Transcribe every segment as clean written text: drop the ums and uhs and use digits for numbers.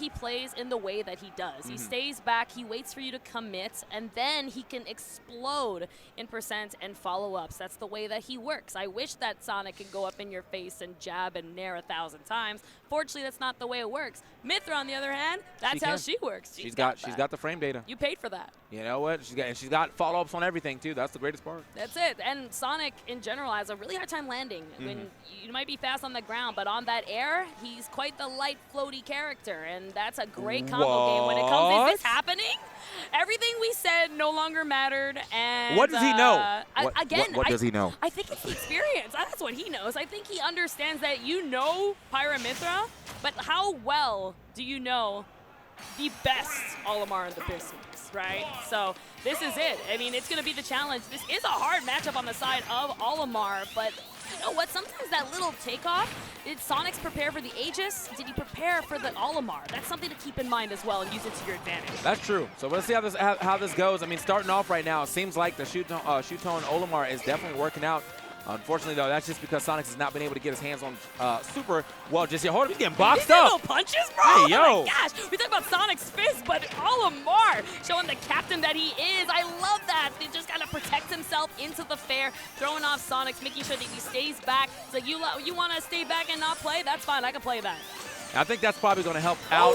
he plays in the way that he does. He stays back, he waits for you to commit, and then he can explode in percent and follow-ups. That's the way that he works. I wish that Sonic could go up in your face and jab and nair 1,000 times. Fortunately, that's not the way it works. Mithra, on the other hand, that's how she works. She's got the frame data. You paid for that. You know what? She's got follow-ups on everything too. That's the greatest part. That's it. And Sonic in general has a really hard time landing. When you might be fast on the ground, but on that air, he's quite the light, floaty character, and that's a great combo game when it comes. Is this happening? Everything we said no longer mattered. And what does he know? What does he know? I think it's the experience. That's what he knows. I think he understands that you know Pyra Mithra, but how well do you know the best Olimar in the business, right? So this is it. I mean, it's going to be the challenge. This is a hard matchup on the side of Olimar, but you know what? Sometimes that little takeoff, did Sonix prepare for the Aegis? Did he prepare for the Olimar? That's something to keep in mind as well and use it to your advantage. That's true. So let's see how this goes. I mean, starting off right now, it seems like the Shuton Olimar is definitely working out. Unfortunately, though, that's just because Sonix has not been able to get his hands on super well just yet. Hold on, he's getting boxed up. No punches, bro? Hey, yo. Oh my gosh. We talk about Sonic's fist, but Olimar showing the captain that he is. I love that. He just got to protect himself into the fair, throwing off Sonix, making sure that he stays back. So you want to stay back and not play? That's fine. I can play that. I think that's probably going to help out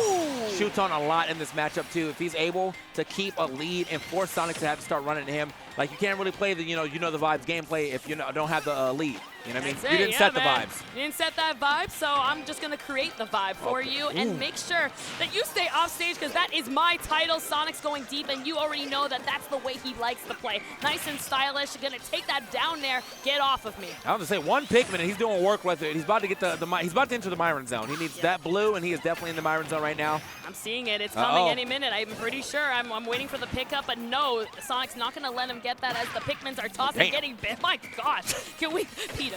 Shuton a lot in this matchup, too. If he's able to keep a lead and force Sonic to have to start running to him, like you can't really play the, you know the vibes gameplay if you don't have the lead. You know what I mean? You didn't set the vibes. You didn't set that vibe, so I'm just going to create the vibe for you and make sure that you stay off stage because that is my title. Sonic's going deep, and you already know that that's the way he likes to play. Nice and stylish. You're going to take that down there. Get off of me. I was going to say, one Pikmin, and he's doing work with it. He's about to get he's about to enter the Myron zone. He needs that blue, and he is definitely in the Myron zone right now. I'm seeing it. It's coming any minute. I'm pretty sure. I'm waiting for the pickup, but no, Sonic's not going to let him get that as the Pikmins are tossing, getting bit. My gosh. Can we, Peter?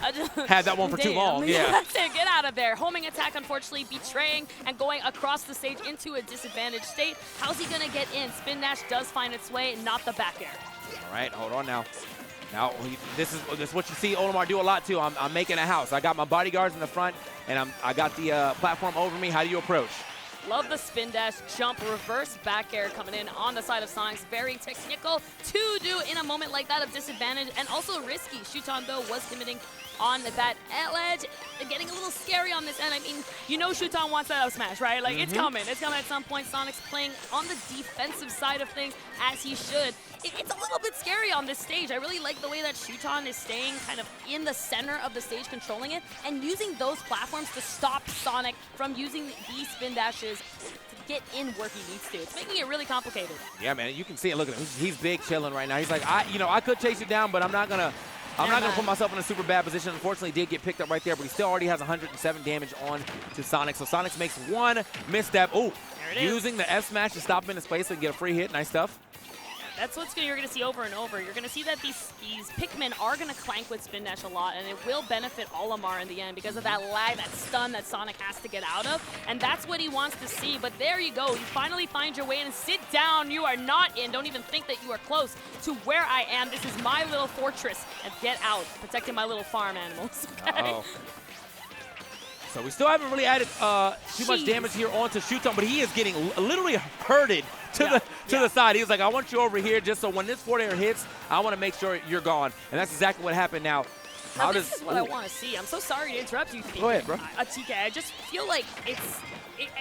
I just had that one for too long. Yeah. That's it. Get out of there. Homing attack, unfortunately, betraying and going across the stage into a disadvantaged state. How's he going to get in? Spin dash does find its way, not the back air. All right, hold on now. Now, this is what you see Olimar do a lot, too. I'm making a house. I got my bodyguards in the front, and I got the platform over me. How do you approach? Love the spin dash, jump, reverse back air coming in on the side of Sonix. Very technical to do in a moment like that of disadvantage and also risky. Shuton, though, was committing on that edge. Getting a little scary on this end. I mean, you know Shuton wants that up smash, right? Like, it's coming. It's coming at some point. Sonix playing on the defensive side of things as he should. It's a little bit scary on this stage. I really like the way that Shuton is staying kind of in the center of the stage, controlling it, and using those platforms to stop Sonic from using these spin dashes to get in where he needs to. It's making it really complicated. Yeah, man, you can see it. Look at him. He's big chilling right now. He's like, I could chase you down, but I'm not gonna put myself in a super bad position. Unfortunately, did get picked up right there, but he still already has 107 damage on to Sonix. So Sonix makes one misstep. Oh, using the F smash to stop him in his place so he can get a free hit. Nice stuff. That's what you're going to see over and over. You're going to see that these Pikmin are going to clank with Spin Dash a lot, and it will benefit Olimar in the end because of that lag, that stun that Sonic has to get out of, and that's what he wants to see. But there you go. You finally find your way in and sit down. You are not in. Don't even think that you are close to where I am. This is my little fortress, and get out, protecting my little farm animals. Okay? So we still haven't really added too much damage here onto Shuton, but he is getting literally herded to the side. He was like, I want you over here just so when this forward air hits, I want to make sure you're gone. And that's exactly what happened now. This is what I want to see. I'm so sorry to interrupt you, TK. Go ahead, bro. TK, I just feel like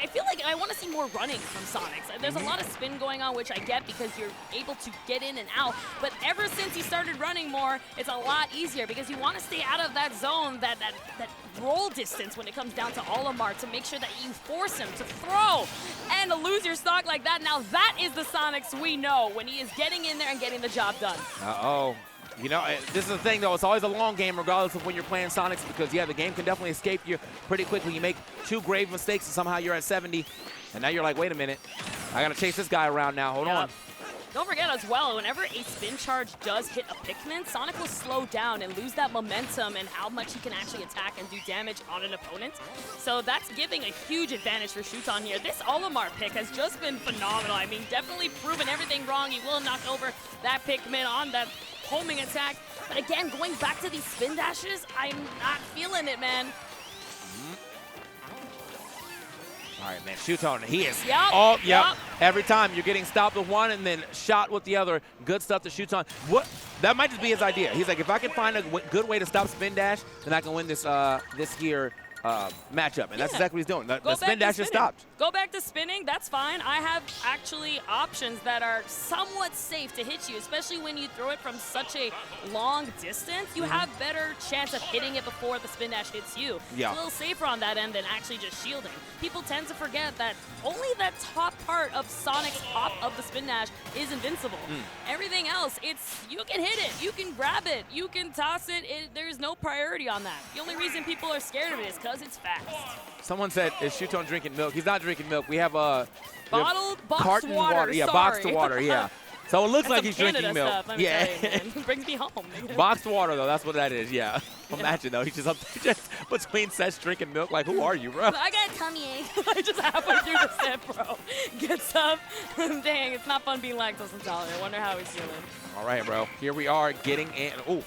I feel like I want to see more running from Sonix. There's a lot of spin going on, which I get because you're able to get in and out. But ever since he started running more, it's a lot easier because you want to stay out of that zone, that roll distance when it comes down to Olimar to make sure that you force him to throw and to lose your stock like that. Now that is the Sonix we know when he is getting in there and getting the job done. You know, this is the thing, though. It's always a long game, regardless of when you're playing Sonix, because, yeah, the game can definitely escape you pretty quickly. You make two grave mistakes, and somehow you're at 70. And now you're like, wait a minute. I got to chase this guy around now. Hold on. Don't forget as well, whenever a spin charge does hit a Pikmin, Sonic will slow down and lose that momentum and how much he can actually attack and do damage on an opponent. So that's giving a huge advantage for Shuton here. This Olimar pick has just been phenomenal. I mean, definitely proven everything wrong. He will knock over that Pikmin on that homing attack. But again, going back to these spin dashes, I'm not feeling it, man. All right, man. Shuton, he is. Yep. Every time you're getting stopped with one and then shot with the other. Good stuff to Shuton. That might just be his idea. He's like, if I can find a good way to stop spin dash, then I can win this this here matchup. And that's exactly what he's doing. The spin dash is stopped. Go back to spinning. That's fine. I have actually options that are somewhat safe to hit you, especially when you throw it from such a long distance. You have better chance of hitting it before the spin dash hits you. Yeah. It's a little safer on that end than actually just shielding. People tend to forget that only that top part of Sonic's top of the spin dash is invincible. Everything else, you can hit it, you can grab it, you can toss it. There's no priority on that. The only reason people are scared of it is because it's fast. Someone said, is Shuton drinking milk? He's not drinking milk. We have a boxed water. Yeah, boxed water, yeah. So it looks like he's drinking milk. Stuff, yeah. It brings me home. Boxed water, though. That's what that is, yeah. Imagine, though. He's just up there, just between sets drinking milk. Like, who are you, bro? I got a tummy ache. I just halfway through the set, bro. Gets up. Dang, it's not fun being lactose intolerant. I wonder how he's feeling. All right, bro. Here we are getting in. Ooh. All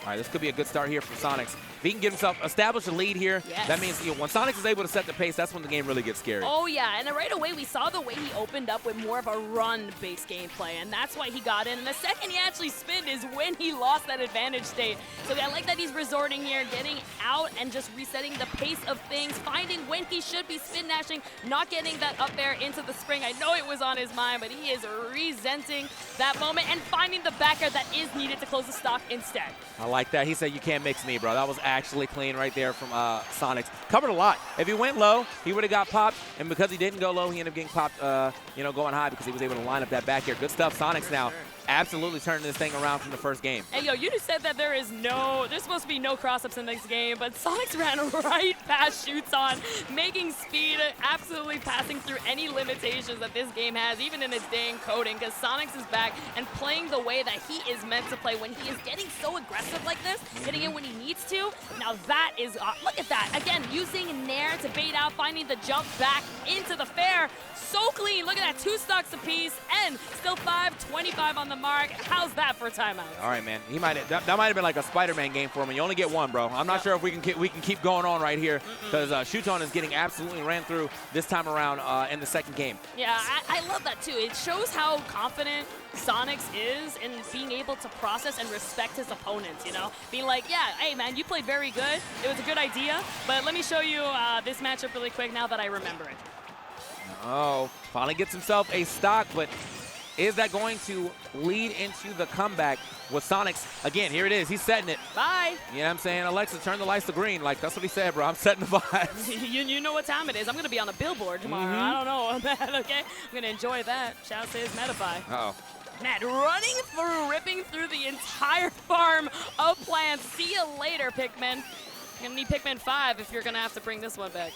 right, this could be a good start here for Sonix. If he can get himself establish a lead here, that means when Sonix is able to set the pace, that's when the game really gets scary. Oh, yeah, and right away we saw the way he opened up with more of a run-based gameplay, and that's why he got in. And the second he actually spinned is when he lost that advantage state. So I like that he's resorting here, getting out and just resetting the pace of things, finding when he should be spin dashing, not getting that up air into the spring. I know it was on his mind, but he is resenting that moment and finding the back air that is needed to close the stock instead. I like that. He said, you can't mix me, bro. That was actually clean right there from Sonix. Covered a lot. If he went low, he would have got popped, and because he didn't go low, he ended up getting popped, going high because he was able to line up that back air. Good stuff. Sonix now absolutely turning this thing around from the first game. Hey, yo, you just said that there's supposed to be no cross-ups in this game, but Sonix ran right past Shuton, making speed, absolutely passing through any limitations that this game has, even in its dang coding, because Sonix is back and playing the way that he is meant to play when he is getting so aggressive like this, hitting it when he needs to. Now that is, look at that. Again, using Nair to bait out, finding the jump back into the fair. So clean. Look at that, 2 stocks apiece, and still 5:25 on the mark. How's that for a timeout? All right, man. That might have been like a Spider-Man game for him, and you only get one, bro. I'm not sure if we can keep going on right here because Shuton is getting absolutely ran through this time around in the second game. Yeah, I love that too. It shows how confident Sonix is in being able to process and respect his opponents, Being like, yeah, hey, man, you played very good. It was a good idea, but let me show you this matchup really quick now that I remember it. Oh, finally gets himself a stock, but is that going to lead into the comeback with Sonix? Again, here it is. He's setting it. Bye. You know what I'm saying? Alexa, turn the lights to green. Like, that's what he said, bro. I'm setting the vibes. you know what time it is. I'm going to be on a billboard tomorrow. I don't know, man, okay? I'm going to enjoy that. Shout out to his Metafy. Uh-oh. Man, running through, ripping through the entire farm of plants. See you later, Pikmin. You're going to need Pikmin 5 if you're going to have to bring this one back.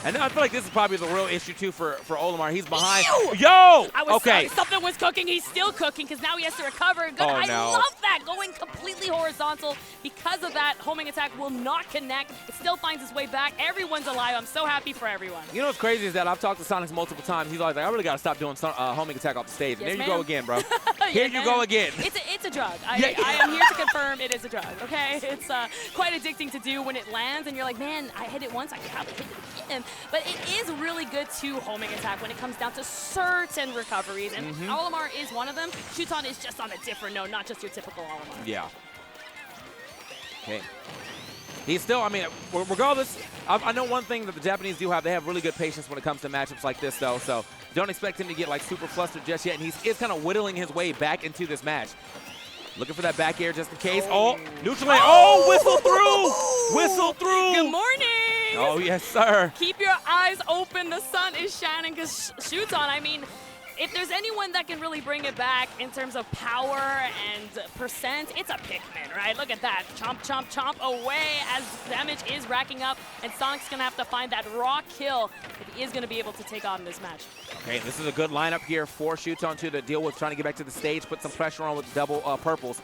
And I feel like this is probably the real issue, too, for Olimar. He's behind. Ew! Yo! Okay. Something was cooking. He's still cooking because now he has to recover. Good. Oh, I no. love that. Going completely horizontal. Because of that, homing attack will not connect. It still finds its way back. Everyone's alive. I'm so happy for everyone. You know what's crazy is that I've talked to Sonix multiple times. He's always like, I really got to stop doing homing attack off the stage. Yes, and there you go again, bro. Here you man. go again. It's a drug. I am here to confirm it is a drug, okay? It's quite addicting to do when it lands and you're like, man, I hit it once, I can probably hit it again. But it is really good to homing attack when it comes down to certain recoveries, and Olimar is one of them. Shuton is just on a different note, not just your typical Olimar. Yeah. Okay. He's still, I mean, regardless, I know one thing that the Japanese do have. They have really good patience when it comes to matchups like this, though, so don't expect him to get, like, super flustered just yet, and he is kind of whittling his way back into this match. Looking for that back air just in case. Oh, neutral air. Oh, whistle through. Whistle through. Good morning. Oh, yes, sir. Keep your eyes open. The sun is shining because Shuton, I mean, if there's anyone that can really bring it back in terms of power and percent, it's a Pikmin, right? Look at that. Chomp, chomp, chomp away as damage is racking up, and Sonic's going to have to find that raw kill if he is going to be able to take on this match. Okay, this is a good lineup here for Shuton to deal with trying to get back to the stage, put some pressure on with double purples.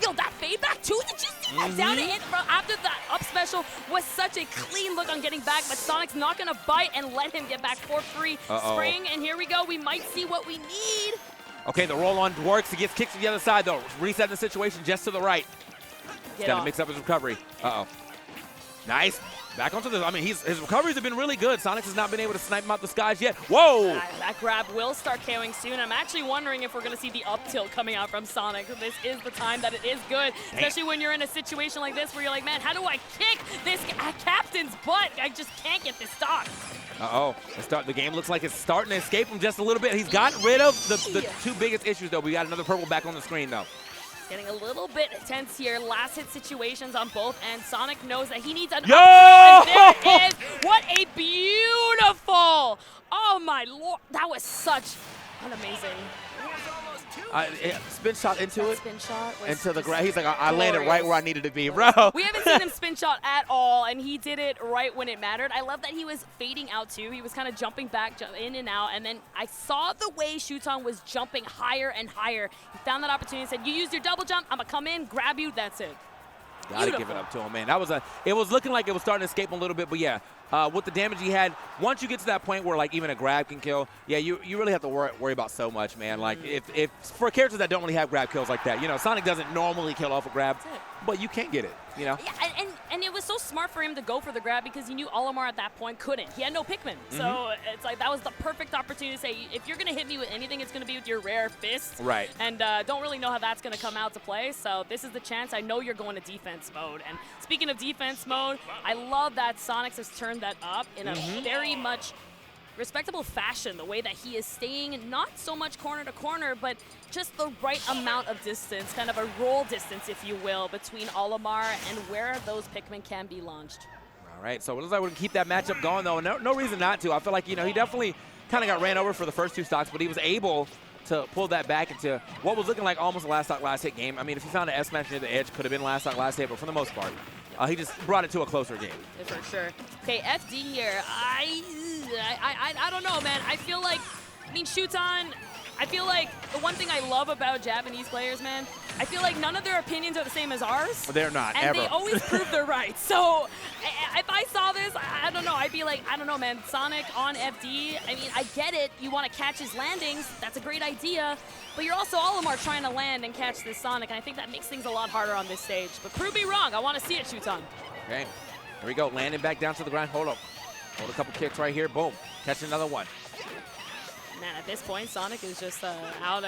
Yo, that fade back too? Did you see that down and in after the up special was such a clean look on getting back, but Sonic's not going to bite and let him get back for free. Spring, and here we go. We might see what we need. Okay, the roll on works. He gets kicked to the other side, though. Resetting the situation just to the right. He's got to mix up his recovery. Nice. Back onto this. I mean, his recoveries have been really good. Sonix has not been able to snipe him out the skies yet. Whoa! That grab will start KOing soon. I'm actually wondering if we're going to see the up tilt coming out from Sonix. This is the time that it is good, especially when you're in a situation like this where you're like, man, how do I kick this captain's butt? I just can't get this stock. Uh-oh. The game looks like it's starting to escape him just a little bit. He's gotten rid of the two biggest issues, though. We got another purple back on the screen, though. Getting a little bit tense here. Last hit situations on both ends. Sonic knows that he needs an Yo! up tilt, and there is. What a beautiful. Oh, my Lord. That was such an amazing. Spin shot into it. Spin shot was into the ground. He's like, I landed glorious. right where I needed to be, bro. We haven't seen him spin shot at all, and he did it right when it mattered. I love that he was fading out, too. He was kind of jumping back, in and out, and then I saw the way Shuton was jumping higher and higher. He found that opportunity and said, you used your double jump, I'm going to come in, grab you, that's it. Gotta give it up to him, man. It was looking like it was starting to escape him a little bit, but yeah, with the damage he had, once you get to that point where like even a grab can kill, yeah, you really have to worry about so much, man. Like if for characters that don't really have grab kills like that, you know, Sonic doesn't normally kill off a grab, but you can get it, you know. Yeah, and it was so smart for him to go for the grab because he knew Olimar at that point couldn't. He had no Pikmin, so it's like that was the perfect opportunity to say, if you're gonna hit me with anything, it's gonna be with your rare fist. Right. And don't really know how that's gonna come out to play. So this is the chance. I know you're going to defense mode. And speaking of defense mode, I love that Sonix has turned that up in a very much respectable fashion, the way that he is staying not so much corner to corner, but just the right amount of distance, kind of a roll distance, if you will, between Olimar and where those Pikmin can be launched. All right, so it looks like we can keep that matchup going, though. No reason not to. I feel like, you know, he definitely kind of got ran over for the first two stocks, but he was able to pull that back into what was looking like almost a last stock, last hit game. I mean, if he found an S-match near the edge, could have been last stock, last hit, but for the most part, he just brought it to a closer game. Yeah, for sure. Okay, FD here. I don't know, man. I feel like, Shuton, I feel like the one thing I love about Japanese players, man, I feel like none of their opinions are the same as ours. They're not, and ever. they always prove they're right. So if I saw this, I don't know. I'd be like, I don't know, man. Sonic on FD, I mean, I get it. You want to catch his landings. That's a great idea. But you're also Olimar trying to land and catch this Sonic, and I think that makes things a lot harder on this stage. But prove me wrong. I want to see it, Shuton. Okay, here we go. Landing back down to the ground. Hold up. Hold a couple kicks right here. Boom. Catch another one. Man, at this point, Sonic is just out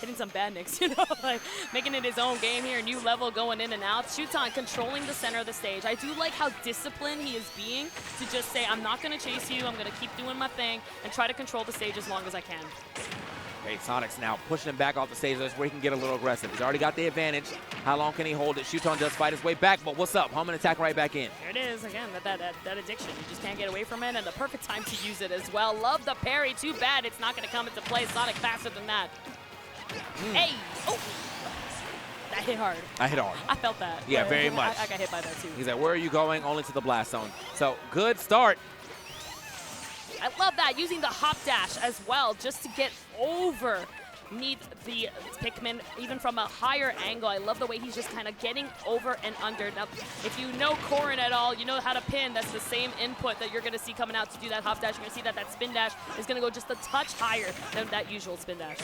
hitting some bad nicks, you know, like making it his own game here. New level going in and out. Shuton controlling the center of the stage. I do like how disciplined he is being to just say, I'm not going to chase you. I'm going to keep doing my thing and try to control the stage as long as I can. Okay, Sonic's now pushing him back off the stage. That's where he can get a little aggressive. He's already got the advantage. How long can he hold it? Shuton does fight his way back, but what's up? Home and attack right back in. There it is, again, that addiction. You just can't get away from it, and the perfect time to use it as well. Love the parry. Too bad it's not going to come into play. Sonic faster than that. Hey! Oh! That hit hard. I hit hard. I felt that. Yeah, very much. I got hit by that, too. He's like, where are you going? Only to the blast zone. So, good start. I love that, using the hop dash as well, just to get over the Pikmin, even from a higher angle. I love the way he's just kind of getting over and under. Now, if you know Corrin at all, you know how to pin. That's the same input that you're going to see coming out to do that hop dash. You're going to see that spin dash is going to go just a touch higher than that usual spin dash.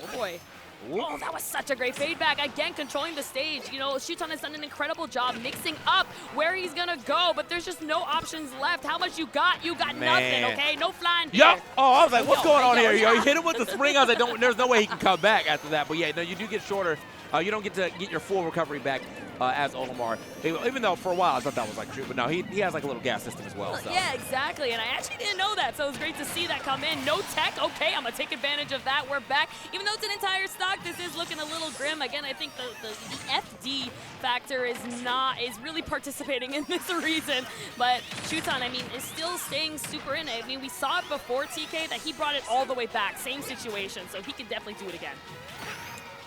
Oh, boy. Oh, that was such a great fade back. Again, controlling the stage. You know, Shuton has done an incredible job mixing up where he's going to go, but there's just no options left. How much you got? You got nothing, okay? No flying here. Yup. Oh, I was like, what's going on here? Yo, he hit him with the spring. I was like, there's no way he can come back after that. But, yeah, no, you do get shorter. You don't get to get your full recovery back as Olimar. Even though for a while I thought that was like true, but no, he has like a little gas system as well. So. Yeah, exactly, and I actually didn't know that, so it was great to see that come in. No tech, okay, I'm gonna take advantage of that. We're back. Even though it's an entire stock, this is looking a little grim. Again, I think the FD factor is really participating in this reason, but Shuton, I mean, is still staying super in it. I mean, we saw it before TK that he brought it all the way back, same situation, so he can definitely do it again.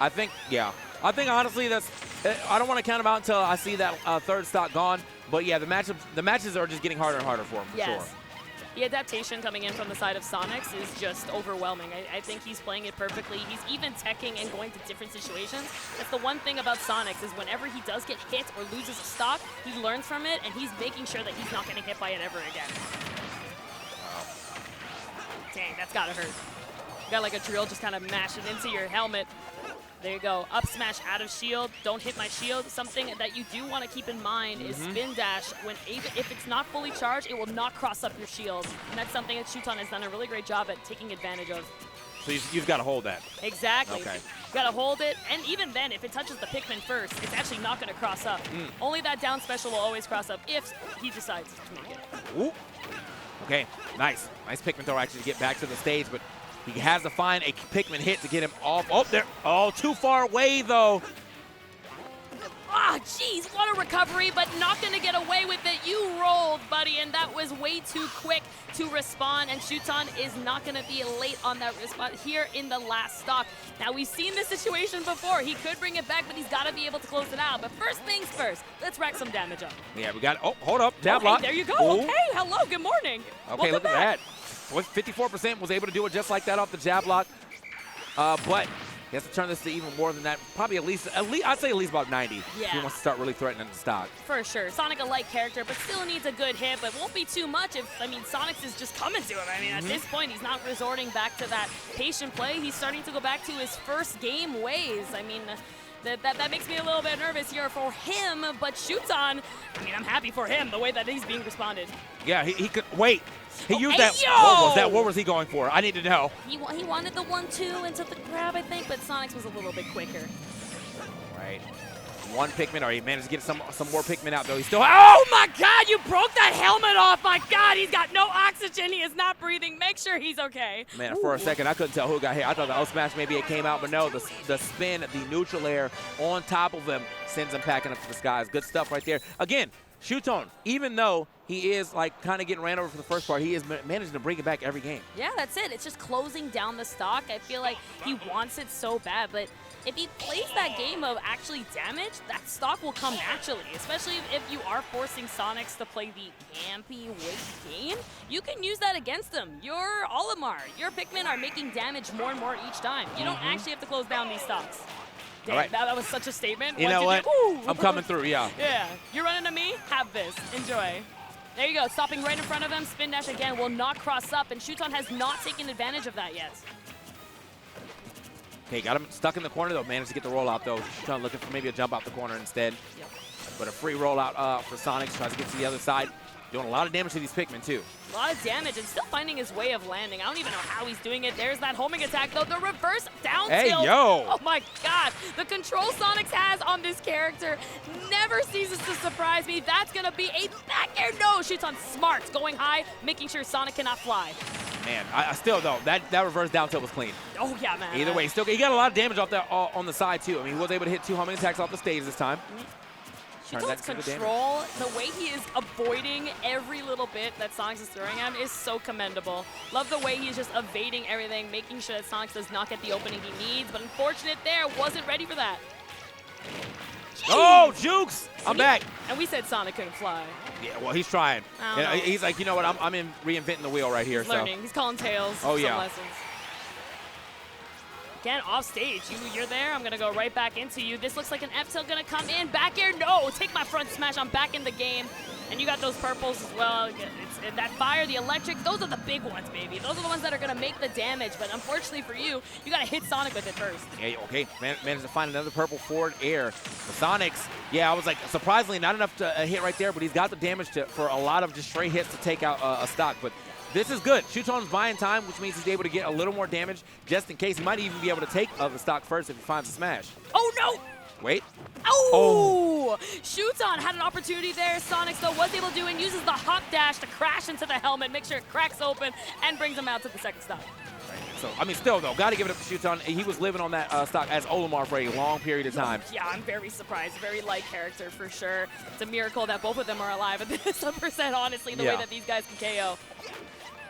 I think, yeah. I think honestly I don't want to count him out until I see that third stock gone. But yeah, the matches are just getting harder and harder for him, for sure. The adaptation coming in from the side of Sonix is just overwhelming. I think he's playing it perfectly. He's even teching and going to different situations. That's the one thing about Sonix is whenever he does get hit or loses a stock, he learns from it and he's making sure that he's not getting hit by it ever again. Wow. Dang, that's gotta hurt. You got like a drill just kind of mashing into your helmet. There you go. Up smash out of shield. Don't hit my shield. Something that you do want to keep in mind is spin dash. Even if it's not fully charged, it will not cross up your shield. And that's something that Shuton has done a really great job at taking advantage of. So you've got to hold that. Exactly. Okay. You got to hold it. And even then, if it touches the Pikmin first, it's actually not going to cross up. Only that down special will always cross up if he decides to make it. Ooh. Okay, nice. Nice Pikmin throw actually to get back to the stage, but he has to find a Pikmin hit to get him off. Oh, there. Oh, too far away, though. Ah, jeez, what a recovery, but not going to get away with it. You rolled, buddy, and that was way too quick to respond, and Shuton is not going to be late on that response here in the last stock. Now, we've seen this situation before. He could bring it back, but he's got to be able to close it out. But first things first, let's rack some damage up. Yeah, we got, oh, hold up, jab okay, block. There you go. Ooh. Okay, hello, good morning. Okay, Welcome look back. at that. 54% was able to do it just like that off the jab block. But he has to turn this to even more than that. Probably at least I'd say at least about 90. Yeah. If he wants to start really threatening the stock. For sure. Sonic a light character, but still needs a good hit, but won't be too much if, I mean, Sonix is just coming to him. I mean, at this point, he's not resorting back to that patient play. He's starting to go back to his first game ways. I mean, that makes me a little bit nervous here for him, but Shuton, I mean, I'm happy for him, the way that he's being responded. Yeah, he could, wait. He used hey, that. yo! What was that? What was he going for? I need to know. He wanted the 1-2 into the grab, I think, but Sonix was a little bit quicker. Right. One Pikmin, or he managed to get some more Pikmin out, though. He's still. Oh my God, you broke that helmet off. My God, he's got no oxygen. He is not breathing. Make sure he's okay. Man, for a second, I couldn't tell who got hit. I thought the L smash maybe it came out, but no, the spin, the neutral air on top of him sends him packing up to the skies. Good stuff right there. Again, Shuton, even though he is like kind of getting ran over for the first part, he is managing to bring it back every game. Yeah, that's it. It's just closing down the stock. I feel like he wants it so bad, but if he plays that game of actually damage, that stock will come naturally, especially if you are forcing Sonix to play the campy wait game. You can use that against him. Your Olimar, your Pikmin are making damage more and more each time. You don't actually have to close down these stocks. Damn, all right. that was such a statement. You know what? I'm coming through, yeah. Yeah. You're running to me? Have this. Enjoy. There you go. Stopping right in front of him. Spin dash again will not cross up, and Shuton has not taken advantage of that yet. Okay, got him stuck in the corner, though. Managed to get the rollout, though. Shuton looking for maybe a jump out the corner instead. Yep. But a free rollout for Sonix. Tries to get to the other side. Doing a lot of damage to these Pikmin, too. A lot of damage and still finding his way of landing. I don't even know how he's doing it. There's that homing attack, though. The reverse down Hey, tilt. yo! Oh, my God. The control Sonix has on this character never ceases to surprise me. That's going to be a back air. No, Shuton smart. Going high, making sure Sonic cannot fly. Man, I still, though, that reverse down tilt was clean. Oh, yeah, man. Either way, he got a lot of damage off that on the side, too. I mean, he was able to hit 2 homing attacks off the stage this time. Shuton's control, the way he is avoiding every little bit that Sonix is throwing at him is so commendable. Love the way he's just evading everything, making sure that Sonix does not get the opening he needs, but unfortunate there, wasn't ready for that. Jeez. Oh, Jukes! I'm back. And we said Sonic couldn't fly. Yeah, well, he's trying. You know, he's like, you know what, I'm in reinventing the wheel right here. He's learning. He's calling tails. Oh, yeah. Some lessons. Again, off stage. You're there. I'm going to go right back into you. This looks like an F-tilt going to come in. Back air, no. Take my front smash. I'm back in the game. And you got those purples as well. It's that fire, the electric, those are the big ones, baby. Those are the ones that are going to make the damage. But unfortunately for you, you got to hit Sonic with it first. Yeah, okay. Managed to find another purple forward air. The Sonix, yeah, I was like, surprisingly, not enough to hit right there, but he's got the damage for a lot of just straight hits to take out a stock. But this is good. Shuton's buying time, which means he's able to get a little more damage just in case. He might even be able to take the stock first if he finds a smash. Oh, no! Wait. Oh! Shuton had an opportunity there. Sonix, though, was able to do and uses the hop dash to crash into the helmet, make sure it cracks open, and brings him out to the second stop. Right. So, I mean, still, though, got to give it up to Shuton. He was living on that stock as Olimar for a long period of time. Yeah, I'm very surprised. Very light character, for sure. It's a miracle that both of them are alive at this %, honestly, the way that these guys can KO.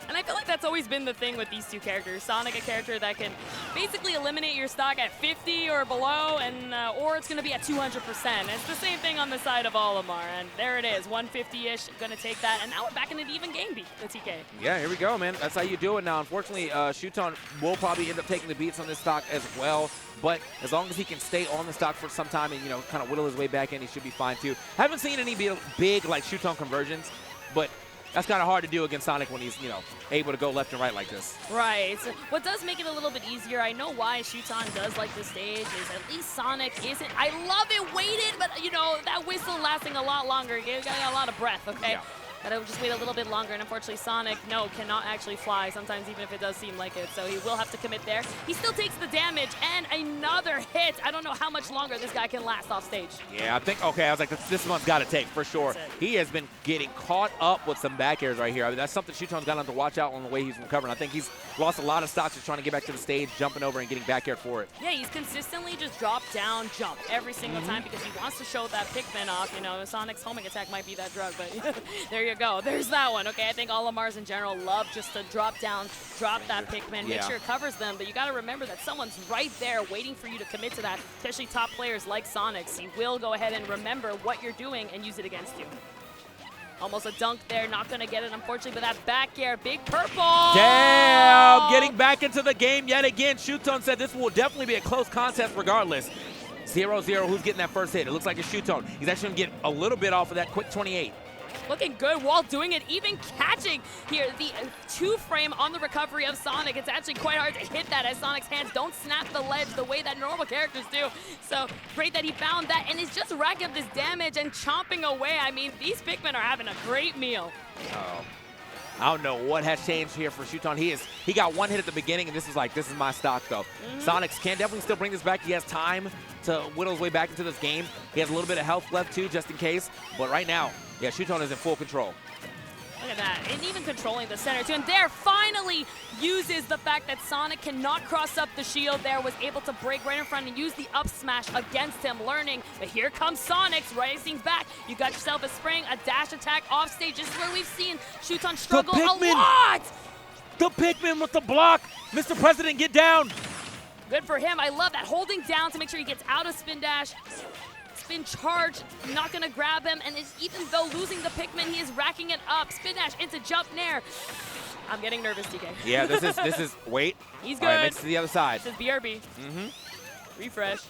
And I feel like that's always been the thing with these two characters. Sonic, a character that can basically eliminate your stock at 50 or below, and or it's going to be at 200%. It's the same thing on the side of Olimar, and there it is, 150-ish, going to take that, and now we're back in an even game beat, the TK. Yeah, here we go, man. That's how you do it now. Unfortunately, Shuton will probably end up taking the beats on this stock as well, but as long as he can stay on the stock for some time and, you know, kind of whittle his way back in, he should be fine, too. Haven't seen any big like, Shuton conversions, but that's kind of hard to do against Sonic when he's, you know, able to go left and right like this. Right. So what does make it a little bit easier, I know why Shuton does like this stage, is at least Sonic isn't, I love it weighted, but, you know, that whistle lasting a lot longer. You got a lot of breath, okay? Yeah. Gotta just wait a little bit longer, and unfortunately Sonic, no, cannot actually fly, sometimes even if it does seem like it, so he will have to commit there. He still takes the damage, and another hit. I don't know how much longer this guy can last off stage. Yeah, I think, okay, I was like, this one's got to take, for sure. He has been getting caught up with some back airs right here. I mean, that's something Shuton's got to have to watch out on the way he's recovering. I think he's lost a lot of stocks just trying to get back to the stage, jumping over and getting back air for it. Yeah, he's consistently just drop, down, jump every single time because he wants to show that Pikmin off. You know, Sonic's homing attack might be that drug, but there you go. There's that one. Okay, I think Olimars in general love just to drop down, drop that Pikmin, make sure it covers them, but you got to remember that someone's right there waiting for you to commit to that, especially top players like Sonix. He will go ahead and remember what you're doing and use it against you. Almost a dunk there, not going to get it, unfortunately, but that back air, big purple! Damn! Getting back into the game yet again. Shuton said this will definitely be a close contest regardless. 0-0, who's getting that first hit? It looks like it's Shuton. He's actually going to get a little bit off of that quick 28. Looking good while doing it, even catching here the two-frame on the recovery of Sonic. It's actually quite hard to hit that as Sonic's hands don't snap the ledge the way that normal characters do. So great that he found that and is just racking up this damage and chomping away. I mean, these Pikmin are having a great meal. Oh. I don't know what has changed here for Shuton. He got one hit at the beginning, and this is my stock, though. Sonix can definitely still bring this back. He has time to whittle his way back into this game. He has a little bit of health left, too, just in case. But right now, yeah, Shuton is in full control. Look at that, and even controlling the center too. And there finally uses the fact that Sonic cannot cross up the shield there, was able to break right in front and use the up smash against him, learning. But here comes Sonix, rising back. You got yourself a spring, a dash attack off stage. This is where we've seen Shuton struggle a lot. The Pikmin with the block. Mr. President, get down. Good for him. I love that. Holding down to make sure he gets out of spin dash. Spin charge, not gonna grab him, and even though losing the Pikmin, he is racking it up. Spin dash into jump nair. I'm getting nervous, TK. Yeah, this is, wait. He's good. All right, makes it to the other side. This is BRB. Refresh.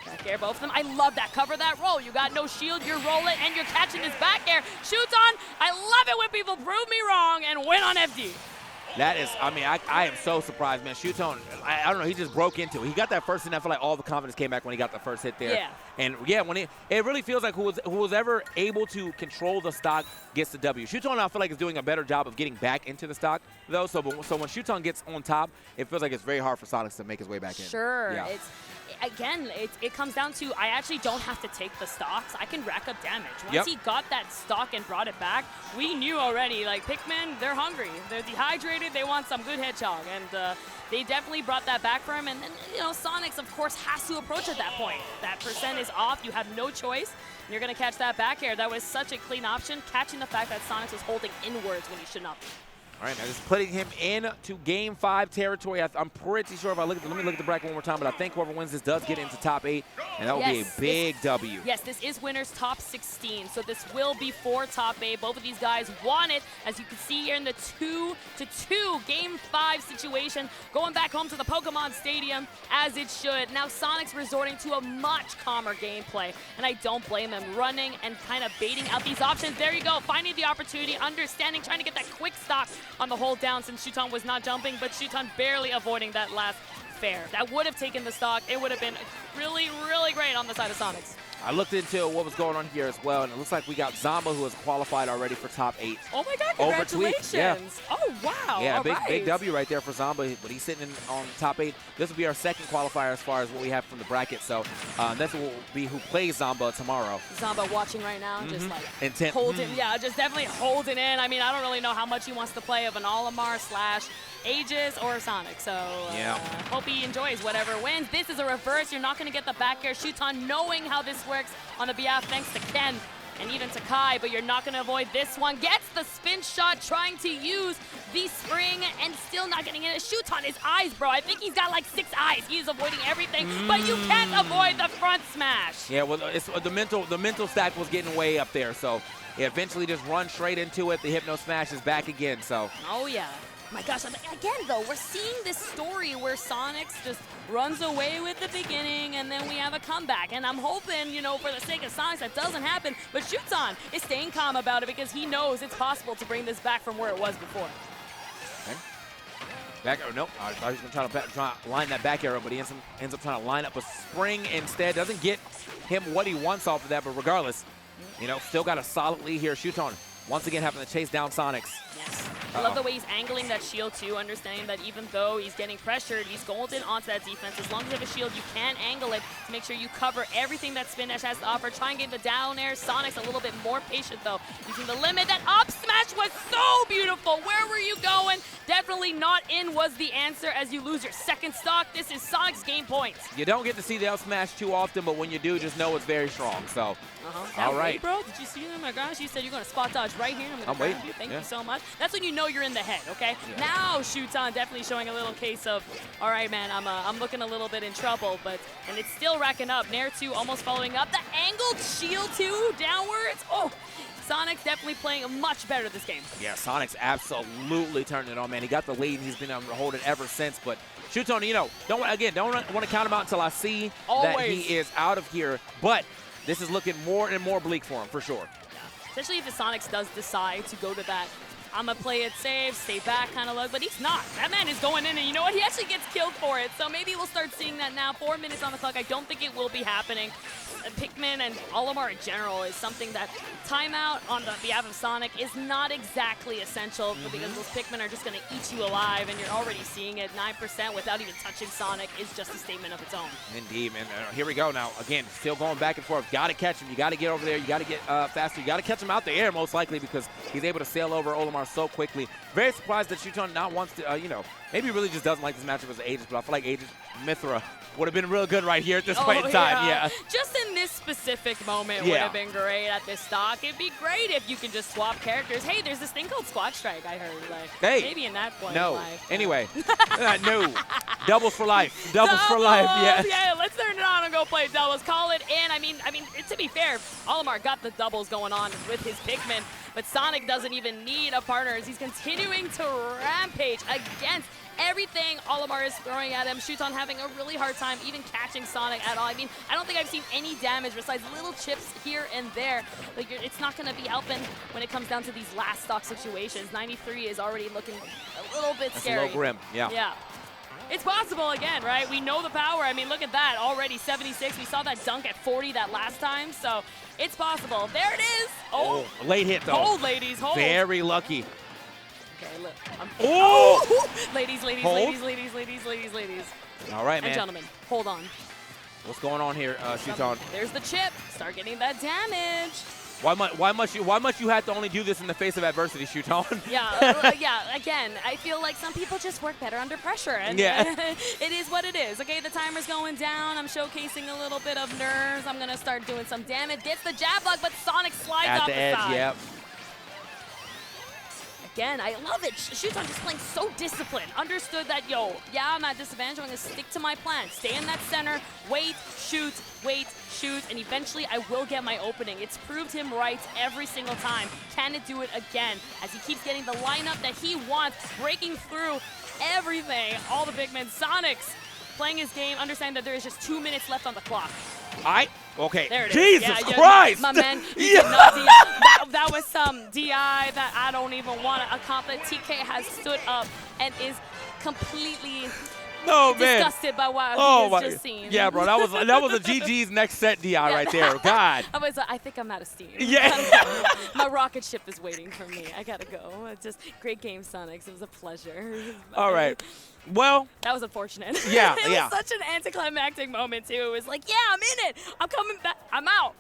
Back air, both of them. I love that. Cover that roll. You got no shield, you're rolling, and you're catching his back air. Shuton, I love it when people prove me wrong and win on FD. That is, I mean, I am so surprised, man. Shuton, I don't know, he just broke into it. He got that first hit, and I feel like all the confidence came back when he got the first hit there. Yeah. And yeah, when it really feels like who was ever able to control the stock gets the W. Shuton, I feel like, is doing a better job of getting back into the stock, though. So when Shuton gets on top, it feels like it's very hard for Sonix to make his way back in. Sure. Yeah. Again, it comes down to I actually don't have to take the stocks. I can rack up damage. Once he got that stock and brought it back, we knew already, like, Pikmin, they're hungry. They're dehydrated. They want some good hedgehog. And they definitely brought that back for him. And then, you know, Sonix, of course, has to approach at that point. That percent is off. You have no choice. And you're going to catch that back air. That was such a clean option, catching the fact that Sonix was holding inwards when he should not be. All right, now just putting him into Game 5 territory. I'm pretty sure if I look at let me look at the bracket one more time, but I think whoever wins this does get into top 8, and that will be a big W. Yes, this is winners top 16, so this will be for top 8. Both of these guys won it, as you can see here in the 2-2 Game 5 situation, going back home to the Pokemon Stadium as it should. Now Sonic's resorting to a much calmer gameplay, and I don't blame him, running and kind of baiting out these options. There you go, finding the opportunity, understanding, trying to get that quick stock on the hold down since Shuton was not jumping, but Shuton barely avoiding that last fair. That would have taken the stock. It would have been really, really great on the side of Sonix. I looked into what was going on here as well, and it looks like we got Zamba, who has qualified already for top 8. Oh my God, congratulations. Yeah. Oh, wow. Yeah, All big W right there for Zamba, but he's sitting on top 8. This will be our second qualifier as far as what we have from the bracket, so this will be who plays Zamba tomorrow. Zamba watching right now, just like intent. Holding, yeah, just definitely holding in. I mean, I don't really know how much he wants to play of an Olimar / Aegis or Sonic, so hope he enjoys whatever wins. This is a reverse. You're not going to get the back air. Shuton knowing how this works on the behalf, thanks to Ken and even to Kai, but you're not going to avoid this one. Gets the spin shot, trying to use the spring and still not getting it. Shuton, his eyes, bro. I think he's got like 6 eyes. He's avoiding everything, but you can't avoid the front smash. Yeah, well, it's, the mental stack was getting way up there, so eventually just run straight into it. The Hypno Smash is back again, so. Oh, yeah. My gosh, again, though, we're seeing this story where Sonix just runs away with the beginning, and then we have a comeback. And I'm hoping, you know, for the sake of Sonix, that doesn't happen. But Shuton is staying calm about it because he knows it's possible to bring this back from where it was before. Okay. Back arrow, nope. I thought he was going to try to line that back arrow, but he ends up trying to line up a spring instead. Doesn't get him what he wants off of that, but regardless, you know, still got a solid lead here. Shuton once again having to chase down Sonix. Yes. I love the way he's angling that shield too, understanding that even though he's getting pressured, he's golden onto that defense. As long as you have a shield, you can angle it to make sure you cover everything that Spin Dash has to offer. Try and get the down air. Sonix a little bit more patient though, using the limit. That up smash was so beautiful. Where were you going? Definitely not in was the answer as you lose your second stock. This is Sonix game points. You don't get to see the up smash too often, but when you do, just know it's very strong. So, all right. Wait, bro, did you see that? Oh my gosh, you said you're going to spot dodge right here. I'm waiting. You. Thank you so much. That's when you know you're in the head, okay? Yeah. Now Shuton definitely showing a little case of, all right, man, I'm looking a little bit in trouble, and it's still racking up. Nair 2 almost following up. The angled shield 2 downwards. Oh, Sonix definitely playing much better this game. Yeah, Sonix absolutely turned it on, man. He got the lead, and he's been able to hold it ever since. But Shuton, you know, don't want to count him out until I see that he is out of here. But this is looking more and more bleak for him, for sure. Yeah. Especially if the Sonix does decide to go to that I'm going to play it safe, stay back kind of look, but he's not. That man is going in, and you know what? He actually gets killed for it. So maybe we'll start seeing that now. 4 minutes on the clock. I don't think it will be happening. Pikmin and Olimar in general is something that timeout on the behalf of Sonic is not exactly essential because those Pikmin are just going to eat you alive, and you're already seeing it. 9% without even touching Sonic is just a statement of its own. Indeed, man. Here we go now. Again, still going back and forth. Got to catch him. You got to get over there. You got to get faster. You got to catch him out the air most likely because he's able to sail over Olimar so quickly. Very surprised that Shuton not wants to, you know, maybe he really just doesn't like this matchup as Aegis, but I feel like Aegis Mithra would have been real good right here at this point in time. Yeah. Just in this specific moment would have been great at this stock. It'd be great if you could just swap characters. Hey, there's this thing called Squad Strike, I heard. Like, hey, maybe in that point no. of life. Anyway, no. Doubles for life. Doubles for life, yeah. Yeah, let's turn it on and go play doubles. Call it in. I mean, to be fair, Olimar got the doubles going on with his Pikmin, but Sonic doesn't even need a partner as he's continuing to rampage against everything Olimar is throwing at him. Shuton having a really hard time even catching Sonic at all. I mean, I don't think I've seen any damage besides little chips here and there. Like, it's not going to be helping when it comes down to these last stock situations. 93 is already looking a little bit scary. That's a low grim, yeah. Yeah. It's possible again, right? We know the power. I mean, look at that. Already 76. We saw that dunk at 40 that last time, so it's possible. There it is. Oh, late hit, though. Hold, ladies, hold. Very lucky. Okay, look. Ladies. All right, man. And gentlemen, hold on. What's going on here, Shuton? There's the chip. Start getting that damage. Why must you have to only do this in the face of adversity, Shuton? Yeah, yeah. Again, I feel like some people just work better under pressure, and it is what it is. Okay, the timer's going down. I'm showcasing a little bit of nerves. I'm gonna start doing some damage. Gets the jab block, but Sonic slides off the edge, side. Yep. Again, I love it. Shuton just playing so disciplined. Understood that, yo, yeah, I'm at disadvantage. I'm going to stick to my plan. Stay in that center, wait, shoot, and eventually I will get my opening. It's proved him right every single time. Can it do it again? As he keeps getting the lineup that he wants, breaking through everything. All the big men. Sonix playing his game, understanding that there is just 2 minutes left on the clock. Okay. There it is. Jesus Christ! My man, you did not DI. That was some DI that I don't even want to accomplish. TK has stood up and is completely disgusted by what he has just seen. Yeah, bro, that was a GG's next set DI right there. God. I think I'm out of steam. Yeah. My rocket ship is waiting for me. I gotta go. It's just great game, Sonix. It was a pleasure. All right. Well, that was unfortunate. Yeah, it was such an anticlimactic moment too. It was like, yeah, I'm in it. I'm coming back. I'm out.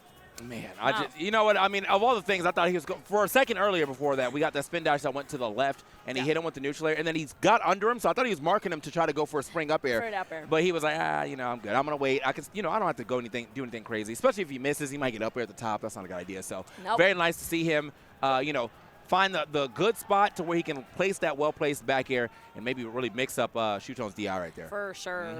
Man, you know what? I mean, of all the things, I thought he was going for a second earlier before that. We got that spin dash that went to the left, and he hit him with the neutral air, and then he's got under him. So I thought he was marking him to try to go for a spring up air. Straight up air. But he was like, you know, I'm good. I'm gonna wait. I don't have to do anything crazy. Especially if he misses, he might get up air at the top. That's not a good idea. So very nice to see him, you know, find the good spot to where he can place that well-placed back air and maybe really mix up Shuton's DI right there. For sure.